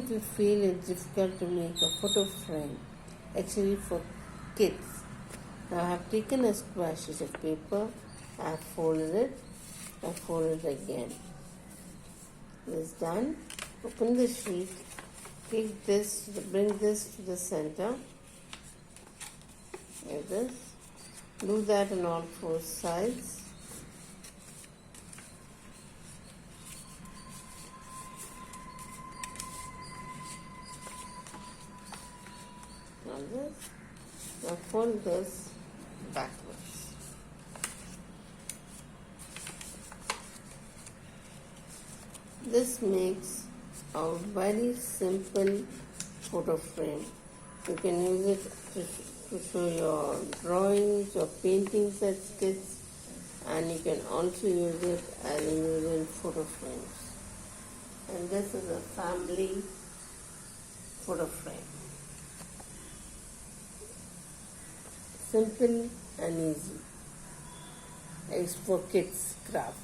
if you feel it's difficult to make a photo frame, actually for kids. Now I have taken a square sheet of paper, I have folded it, I fold it again. This is done. Open the sheet, take this, bring this to the center, like this. Do that on all four sides. Like this. Now fold this backwards. This makes a very simple photo frame. You can use it to show your drawings or paintings as kids, and you can also use it as in photo frames. And this is a family photo frame. Simple and easy. It's for kids' craft.